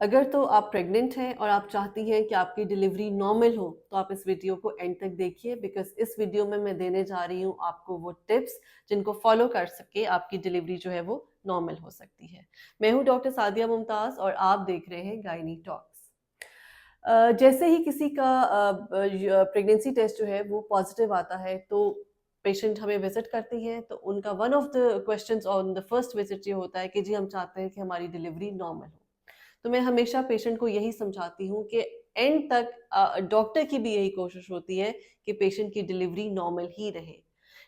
अगर तो आप प्रेग्नेंट हैं और आप चाहती हैं कि आपकी डिलीवरी नॉर्मल हो, तो आप इस वीडियो को एंड तक देखिए, बिकॉज इस वीडियो में मैं देने जा रही हूँ आपको वो टिप्स जिनको फॉलो कर सके आपकी डिलीवरी जो है वो नॉर्मल हो सकती है। मैं हूँ डॉक्टर सादिया मुमताज और आप देख रहे हैं गायनी टॉक्स। जैसे ही किसी का प्रेगनेंसी टेस्ट जो है वो पॉजिटिव आता है, तो पेशेंट हमें विजिट करती हैं, तो उनका one of the questions on the first visit ये होता है कि जी हम चाहते हैं कि हमारी डिलीवरी नॉर्मल हो। तो मैं हमेशा पेशेंट को यही समझाती हूँ कि एंड तक डॉक्टर की भी यही कोशिश होती है कि पेशेंट की डिलीवरी नॉर्मल ही रहे।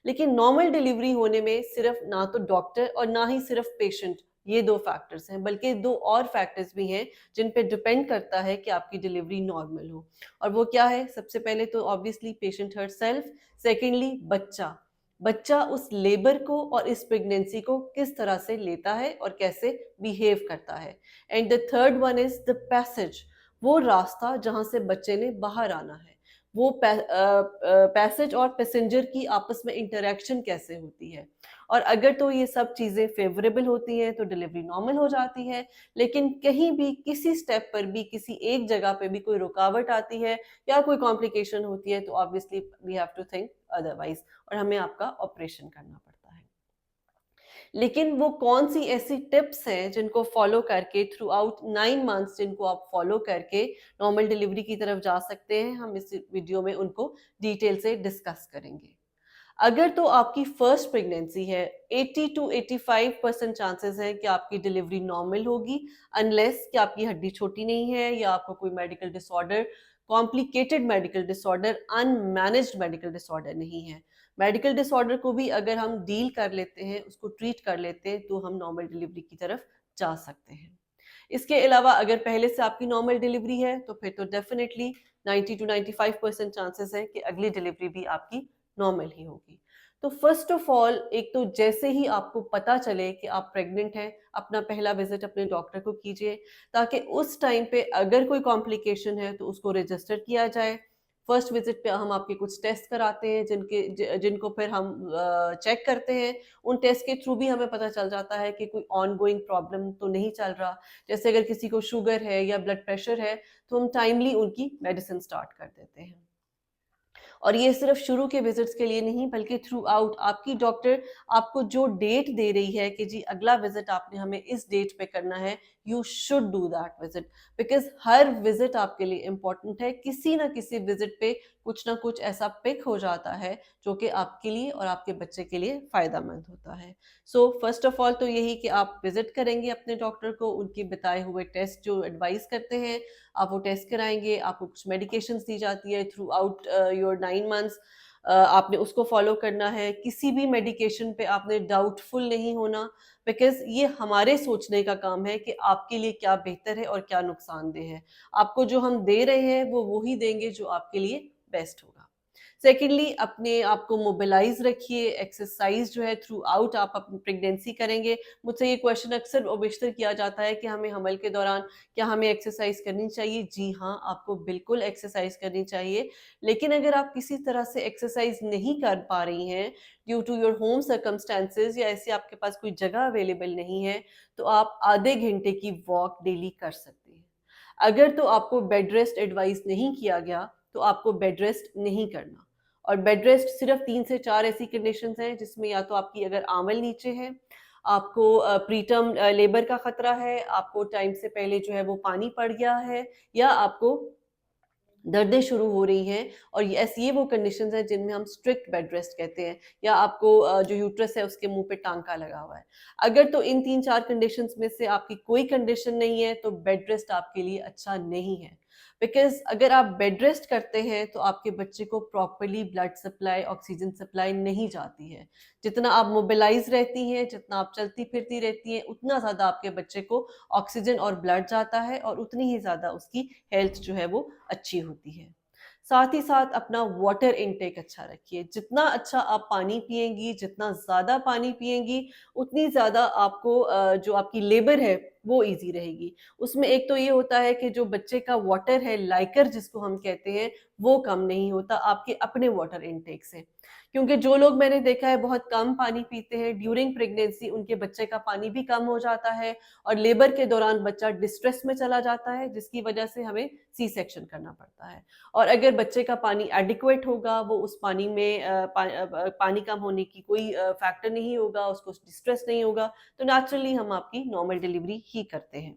लेकिन नॉर्मल डिलीवरी होने में सिर्फ ना तो डॉक्टर और ना ही सिर्फ पेशेंट ये दो फैक्टर्स हैं, बल्कि दो और फैक्टर्स भी हैं जिन पे डिपेंड करता है कि आपकी डिलीवरी नॉर्मल हो। और वो क्या है? सबसे पहले तो ऑब्वियसली पेशेंट हरसेल्फ, सेकेंडली बच्चा। बच्चा उस लेबर को और इस प्रेगनेंसी को किस तरह से लेता है और कैसे बिहेव करता है। And the third one is the passage, वो रास्ता जहां से बच्चे ने बाहर आना है। वो पैसेज और पैसेंजर की आपस में इंटरेक्शन कैसे होती है। और अगर तो ये सब चीजें फेवरेबल होती हैं तो डिलीवरी नॉर्मल हो जाती है। लेकिन कहीं भी किसी स्टेप पर भी किसी एक जगह पे भी कोई रुकावट आती है या कोई कॉम्प्लिकेशन होती है, तो obviously we have to think otherwise और हमें आपका ऑपरेशन करना पड़ता है। लेकिन वो कौन सी ऐसी टिप्स हैं जिनको फॉलो करके थ्रू आउट 9 मंथ्स, जिनको आप फॉलो करके नॉर्मल डिलीवरी की तरफ जा सकते हैं, हम इस वीडियो में उनको डिटेल से डिस्कस करेंगे। अगर तो आपकी फर्स्ट प्रेगनेंसी है, 80 to 85% चांसेस है कि आपकी डिलीवरी नॉर्मल होगी, अनलेस कि आपकी हड्डी छोटी नहीं है या आपको कोई medical disorder, complicated medical disorder, unmanaged medical disorder नहीं है। मेडिकल डिसऑर्डर को भी अगर हम डील कर लेते हैं, उसको ट्रीट कर लेते हैं, तो हम नॉर्मल डिलीवरी की तरफ जा सकते हैं। इसके अलावा अगर पहले से आपकी नॉर्मल डिलीवरी है, तो फिर तो डेफिनेटली 90 to 95% चांसेस है कि अगली डिलीवरी भी आपकी नॉर्मल ही होगी। तो फर्स्ट ऑफ ऑल, एक तो जैसे ही आपको पता चले कि आप प्रेग्नेंट हैं, अपना पहला विजिट अपने डॉक्टर को कीजिए, ताकि उस टाइम पे अगर कोई कॉम्प्लिकेशन है तो उसको रजिस्टर किया जाए। फर्स्ट विजिट पे हम आपके कुछ टेस्ट कराते हैं जिनको फिर हम चेक करते हैं। उन टेस्ट के थ्रू भी हमें पता चल जाता है कि कोई ऑन गोइंग प्रॉब्लम तो नहीं चल रहा। जैसे अगर किसी को शुगर है या ब्लड प्रेशर है, तो हम टाइमली उनकी मेडिसिन स्टार्ट कर देते हैं। और ये सिर्फ शुरू के विजिट्स के लिए नहीं, बल्कि थ्रू आउट आपकी डॉक्टर आपको जो डेट दे रही है कि जी अगला विजिट आपने हमें इस डेट पे करना है, you should do that visit. Because her visit आपके लिए इंपॉर्टेंट है। किसी ना किसी विजिट पे कुछ ना कुछ ऐसा पिक हो जाता है जो कि आपके लिए और आपके बच्चे के लिए फायदेमंद होता है। सो फर्स्ट ऑफ ऑल तो यही कि आप विजिट करेंगे अपने डॉक्टर को, उनके बताए हुए टेस्ट जो एडवाइस करते हैं आप वो टेस्ट कराएंगे। आपको कुछ मेडिकेशंस दी जाती है थ्रू आउट योर 9 मंथ्स, आपने उसको फॉलो करना है। किसी भी मेडिकेशन पे आपने डाउटफुल नहीं होना, बिकॉज ये हमारे सोचने का काम है कि आपके लिए क्या बेहतर है और क्या नुकसानदेह है। आपको जो हम दे रहे हैं वो वही देंगे जो आपके लिए बेस्ट होगा। सेकेंडली, अपने आप को मोबिलाइज रखिए। एक्सरसाइज जो है थ्रू आउट आप अपनी प्रेगनेंसी करेंगे। मुझसे ये क्वेश्चन अक्सर और बेशतर किया जाता है कि हमें हमल के दौरान क्या हमें एक्सरसाइज करनी चाहिए? जी हाँ, आपको बिल्कुल एक्सरसाइज करनी चाहिए। लेकिन अगर आप किसी तरह से एक्सरसाइज नहीं कर पा रही हैं due to your home circumstances, या ऐसी आपके पास कोई जगह अवेलेबल नहीं है, तो आप आधे घंटे की वॉक डेली कर सकते हैं। अगर तो आपको बेड रेस्ट एडवाइस नहीं किया गया, तो आपको बेड रेस्ट नहीं करना। और बेड रेस्ट सिर्फ 3 से 4 ऐसी कंडीशंस हैं जिसमें या तो आपकी अगर आंवल नीचे है, आपको प्रीटर्म लेबर का खतरा है, आपको टाइम से पहले जो है वो पानी पड़ गया है, या आपको दर्दें शुरू हो रही हैं। और ये वो कंडीशंस हैं जिनमें हम स्ट्रिक्ट बेड रेस्ट कहते हैं, या आपको जो यूट्रस है उसके मुंह पे टांका लगा हुआ है। अगर तो इन 3-4 कंडीशंस में से आपकी कोई कंडीशन नहीं है, तो बेड रेस्ट आपके लिए अच्छा नहीं है। बिकॉज अगर आप बेड रेस्ट करते हैं तो आपके बच्चे को properly blood supply, oxygen supply नहीं जाती है। जितना आप मोबिलाइज रहती हैं, जितना आप चलती फिरती रहती हैं, उतना ज्यादा आपके बच्चे को ऑक्सीजन और ब्लड जाता है और उतनी ही ज्यादा उसकी हेल्थ जो है वो अच्छी होती है। साथ ही साथ अपना वाटर इनटेक अच्छा रखिए। जितना अच्छा आप पानी पिएंगी, जितना ज्यादा पानी पिएंगी, उतनी ज्यादा आपको जो आपकी लेबर है वो ईजी रहेगी। उसमें एक तो ये होता है कि जो बच्चे का वाटर है, लाइकर जिसको हम कहते हैं, वो कम नहीं होता आपके अपने वाटर इनटेक से। क्योंकि जो लोग मैंने देखा है बहुत कम पानी पीते हैं ड्यूरिंग प्रेगनेंसी, उनके बच्चे का पानी भी कम हो जाता है और लेबर के दौरान बच्चा डिस्ट्रेस में चला जाता है, जिसकी वजह से हमें सी सेक्शन करना पड़ता है। और अगर बच्चे का पानी एडिक्वेट होगा, वो उस पानी में पानी कम होने की कोई फैक्टर नहीं होगा, उसको डिस्ट्रेस नहीं होगा, तो नेचुरली हम आपकी नॉर्मल डिलीवरी ही करते हैं।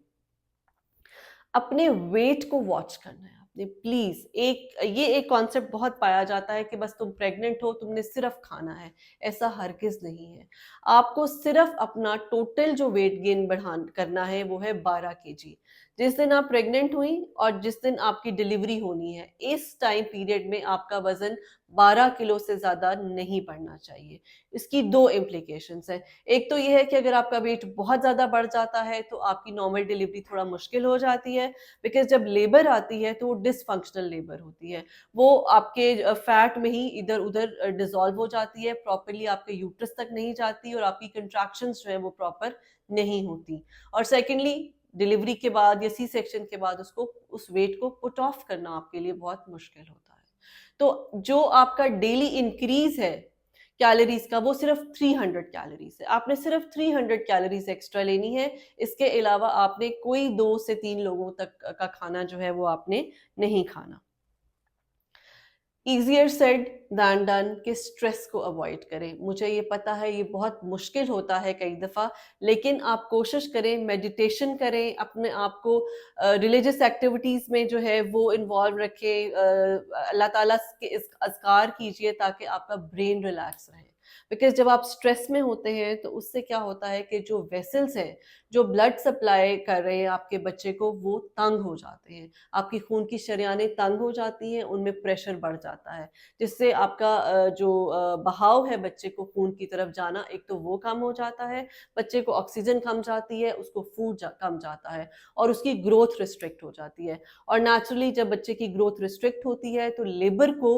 अपने वेट को वॉच करना है आपने प्लीज। एक कॉन्सेप्ट बहुत पाया जाता है कि बस तुम प्रेग्नेंट हो, तुमने सिर्फ खाना है। ऐसा हरगिज नहीं है। आपको सिर्फ अपना टोटल जो वेट गेन बढ़ान करना है वो है 12 kg। जिस दिन आप प्रेग्नेंट हुई और जिस दिन आपकी डिलीवरी होनी है, इस टाइम पीरियड में आपका वजन 12 किलो से ज्यादा नहीं बढ़ना चाहिए। इसकी दो इम्प्लीकेशंस है। एक तो ये है कि अगर आपका वेट बहुत ज्यादा बढ़ जाता है तो आपकी नॉर्मल डिलीवरी थोड़ा मुश्किल हो जाती है, बिकॉज जब लेबर आती है तो वो डिसफंक्शनल लेबर होती है। वो आपके फैट में ही इधर उधर डिसॉल्व हो जाती है, प्रॉपरली आपके यूट्रस तक नहीं जाती और आपकी कंट्रैक्शंस जो है वो प्रॉपर नहीं होती। और सेकेंडली, डिलीवरी के बाद या सी सेक्शन के बाद उसको उस वेट को पुट ऑफ करना आपके लिए बहुत मुश्किल होता है। तो जो आपका डेली इंक्रीज है कैलोरीज का, वो सिर्फ 300 कैलोरीज है। आपने सिर्फ 300 कैलोरीज एक्स्ट्रा लेनी है। इसके अलावा आपने कोई 2 से 3 लोगों तक का खाना जो है वो आपने नहीं खाना। ईजियर सेड दैन डन कि स्ट्रेस को अवॉइड करें। मुझे ये पता है ये बहुत मुश्किल होता है कई दफ़ा, लेकिन आप कोशिश करें, मेडिटेशन करें, अपने आप को रिलीजियस एक्टिविटीज़ में जो है वो इन्वॉल्व रखें, अल्लाह ताला के इस अज़कार कीजिए ताकि आपका ब्रेन रिलैक्स रहे। बिकॉज जब आप स्ट्रेस में होते हैं तो उससे क्या होता है कि जो वेसल्स हैं, जो ब्लड सप्लाई कर रहे हैं आपके बच्चे को, वो तंग हो जाते हैं। आपकी खून की शरियानें तंग हो जाती हैं, उनमें प्रेशर बढ़ जाता है, जिससे आपका जो बहाव है बच्चे को खून की तरफ जाना, एक तो वो कम हो जाता है, बच्चे को ऑक्सीजन कम जाती है, उसको फूड कम जाता है और उसकी ग्रोथ रिस्ट्रिक्ट हो जाती है। और नेचुरली जब बच्चे की ग्रोथ रिस्ट्रिक्ट होती है तो लेबर को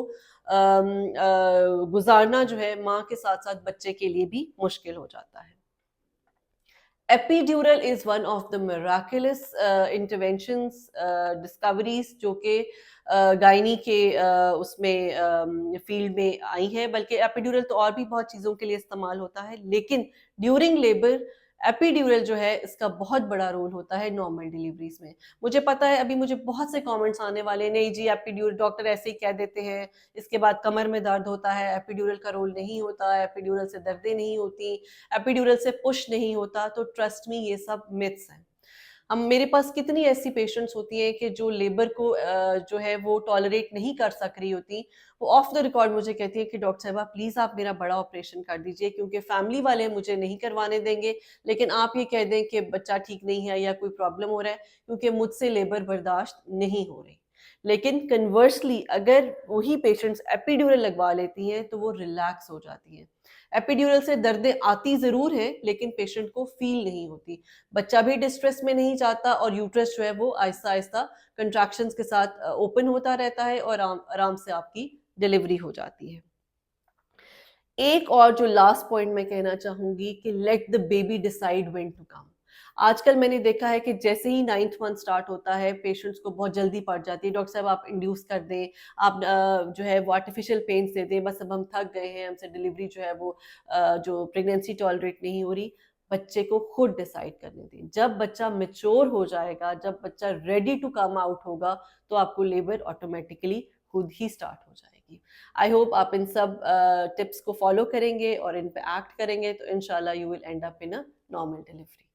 गुजारना जो है माँ के साथ साथ बच्चे के लिए भी मुश्किल हो जाता है। Epidural is one of the miraculous interventions, discoveries जो कि गायनी के उसमें फील्ड में आई है। बल्कि एपीड्यूरल तो और भी बहुत चीज़ों के लिए इस्तेमाल होता है, लेकिन ड्यूरिंग लेबर एपीड्यूरल जो है इसका बहुत बड़ा रोल होता है नॉर्मल डिलीवरीज में। मुझे पता है अभी मुझे बहुत से कमेंट्स आने वाले, नहीं जी एपीड्यूरल डॉक्टर ऐसे ही कह देते हैं, इसके बाद कमर में दर्द होता है, एपीड्यूरल का रोल नहीं होता, एपीड्यूरल से दर्दें नहीं होती, एपीड्यूरल से पुश नहीं होता। तो ट्रस्ट मी, ये सब मिथ्स हैं। हम मेरे पास कितनी ऐसी पेशेंट्स होती हैं कि जो लेबर को जो है वो टॉलरेट नहीं कर सक रही होती, वो ऑफ द रिकॉर्ड मुझे कहती है कि डॉक्टर साहबा प्लीज आप मेरा बड़ा ऑपरेशन कर दीजिए, क्योंकि फैमिली वाले मुझे नहीं करवाने देंगे, लेकिन आप ये कह दें कि बच्चा ठीक नहीं है या कोई प्रॉब्लम हो रहा है, क्योंकि मुझसे लेबर बर्दाश्त नहीं हो रही। लेकिन कन्वर्सली अगर वही पेशेंट्स एपिड्यूरल लगवा लेती हैं तो वो रिलैक्स हो जाती हैं। एपिड्यूरल से दर्दें आती जरूर है, लेकिन पेशेंट को फील नहीं होती, बच्चा भी डिस्ट्रेस में नहीं जाता और यूट्रस जो है वो आहिस्ता आहिस्ता कंट्रैक्शंस के साथ ओपन होता रहता है और आराम से आपकी डिलीवरी हो जाती है। एक और जो लास्ट पॉइंट मैं कहना चाहूंगी कि let the baby decide when to come. आजकल मैंने देखा है कि जैसे ही 9th मंथ स्टार्ट होता है पेशेंट्स को बहुत जल्दी पड़ जाती है, डॉक्टर साहब आप इंड्यूस कर दें, आप जो है वो आर्टिफिशियल पेन्स दे दें, बस अब हम थक गए हैं, हमसे डिलीवरी जो है वो जो प्रेगनेंसी टॉलरेट नहीं हो रही। बच्चे को खुद डिसाइड करने दें। जब बच्चा मेच्योर हो जाएगा, जब बच्चा रेडी टू कम आउट होगा, तो आपको लेबर ऑटोमेटिकली खुद ही स्टार्ट हो जाएगी। आई होप आप इन सब टिप्स को फॉलो करेंगे और इन पे एक्ट करेंगे, तो इंशाल्लाह you will and up in a normal delivery.